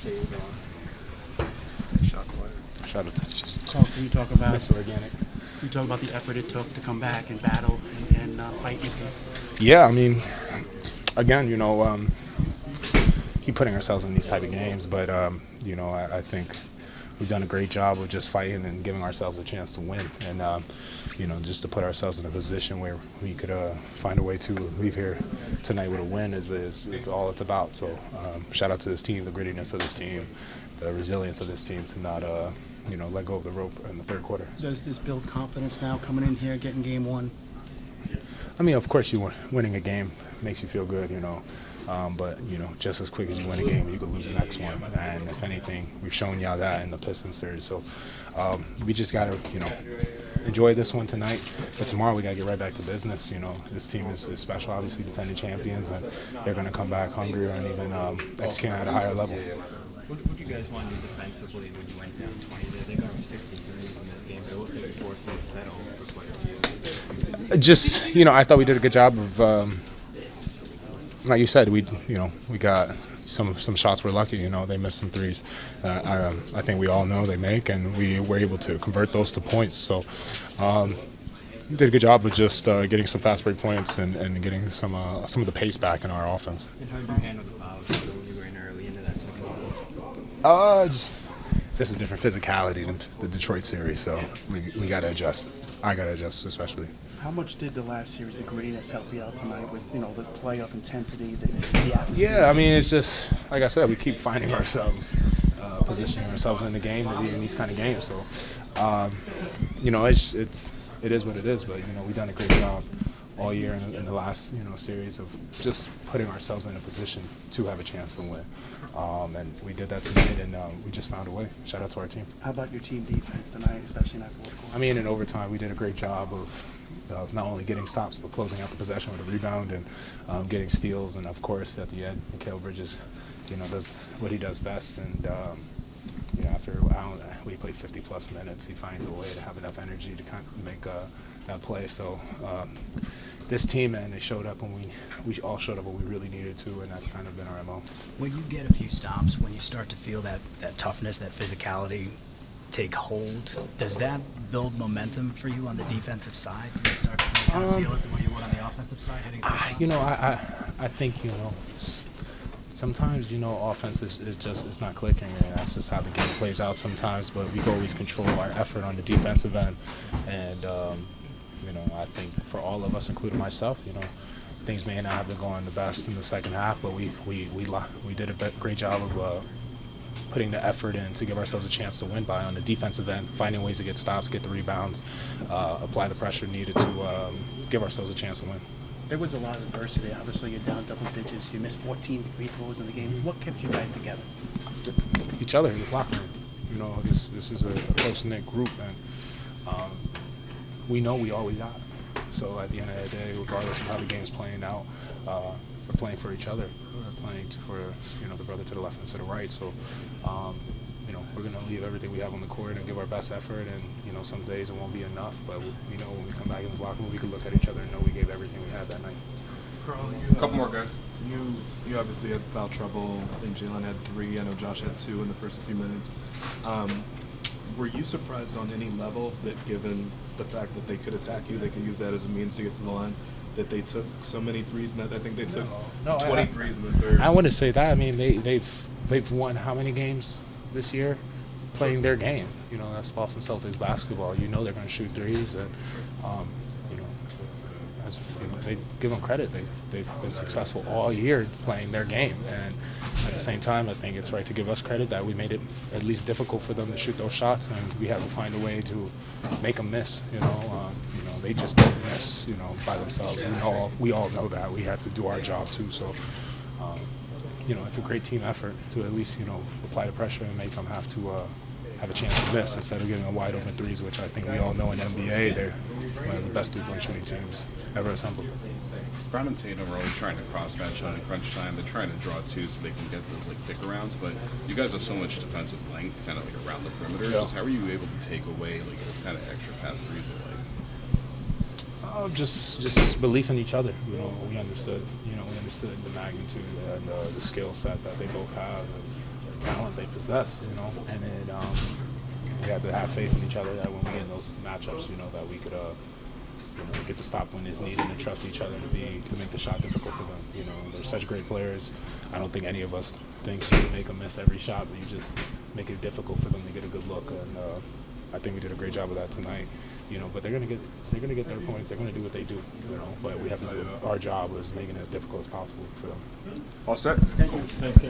There you go. Shots fired. Shout out to Carl, can you talk about Mr. Organic. the effort it took to come back and battle and fight this game? Yeah, I mean, again, keep putting ourselves in these type of games, but I think we've done a great job of just fighting and giving ourselves a chance to win, and just to put ourselves in a position where we could find a way to leave here tonight with a win is it's all it's about. So shout out to this team, the grittiness of this team, the resilience of this team to not let go of the rope in the third quarter. Does this build confidence now coming in here, getting game one? I mean, of course, winning a game makes you feel good, but just as quick as you win a game, you could lose the next one. And if anything, we've shown y'all that in the Pistons series. So we just got to, enjoy this one tonight. But tomorrow we got to get right back to business. This team is special, obviously defending champions, and they're going to come back hungrier and even execute at a higher level. What do you guys want to do defensively when you went down 20? They got 63 in this game. They looked like they forced them to settle for quite a few. Just, I thought we did a good job of, like you said, we got some shots were lucky. They missed some threes. I think we all know they make, and we were able to convert those to points. So we did a good job of just getting some fast break points and getting some of the pace back in our offense. And how did you handle the fouls when you were in early into that second quarter? Just a different physicality than the Detroit series. So we got to adjust. I got to adjust especially. How much did the last series, the grittiness, help you out tonight with the playoff intensity, the atmosphere? Yeah, I mean, it's just like I said, we keep finding ourselves, positioning ourselves in the game to be in these kind of games. So, it is what it is. But we've done a great job all year in the last series of just putting ourselves in a position to have a chance to win. And we did that tonight, and we just found a way. Shout out to our team. How about your team defense tonight, especially in that fourth quarter? I mean, in overtime, we did a great job of not only getting stops but closing out the possession with a rebound and getting steals, and of course at the end, Mikal Bridges, does what he does best, and after we played 50+ minutes, he finds a way to have enough energy to kind of make that play. So this team, man, they showed up when we all showed up when we really needed to, and that's kind of been our MO. When you get a few stops, when you start to feel that toughness, that physicality take hold, does that build momentum for you on the defensive side? Do you start to kind of feel it the way you would on the offensive side hitting shots? I think sometimes offense is just it's not clicking, and that's just how the game plays out sometimes. But we can always control our effort on the defensive end, and I think for all of us, including myself, things may not have been going the best in the second half, but we did a great job of putting the effort in to give ourselves a chance to win by on the defensive end, finding ways to get stops, get the rebounds, apply the pressure needed to give ourselves a chance to win. There was a lot of adversity. Obviously, you're down double digits. You missed 14 free throws in the game. What kept you guys together? Each other in this locker room. This is a close-knit group, and we know we all we got. So at the end of the day, regardless of how the game's playing out, we're playing for each other. We're playing for the brother to the left and to the right. So we're going to leave everything we have on the court and give our best effort. And some days it won't be enough, but we know when we come back in the locker room, we can look at each other and know we gave everything we had that night. Carl, A couple more guys. You obviously had foul trouble. I think Jalen had 3. I know Josh had 2 in the first few minutes. Were you surprised on any level that, given the fact that they could attack you, they could use that as a means to get to the line, that they took so many threes? And I think they took 20 threes in the third. I wouldn't say that. I mean, they've won how many games this year? Playing their game. That's Boston Celtics basketball. They're going to shoot threes, and they give them credit. They've been successful all year playing their game, and at the same time, I think it's right to give us credit that we made it at least difficult for them to shoot those shots, and we have to find a way to make them miss. They just didn't miss, by themselves. We all know that. We had to do our job too. So, it's a great team effort to at least apply the pressure and make them have to have a chance to miss instead of getting a wide open threes, which I think we all know in the NBA they're one of the best three-point shooting teams ever assembled. Brown and Tatum are always trying to cross-match on crunch time. They're trying to draw two so they can get those thick rounds, but you guys have so much defensive length kind of around the perimeter. Yeah. So how are you able to take away kind of extra pass threes? Just belief in each other. We understood the magnitude and the skill set that they both have. And the talent they possess, you know, and then we had to have faith in each other that when we get in those matchups, you know, that we could, you know, get to stop when it's needed and trust each other to make the shot difficult for them. You know, they're such great players. I don't think any of us thinks you can make them miss every shot, but you just make it difficult for them to get a good look. And I think we did a great job of that tonight. You know, but they're gonna get their points. They're gonna do what they do. You know, but we have to do our job as making it as difficult as possible for them. All set? Thank you. Thanks, guys.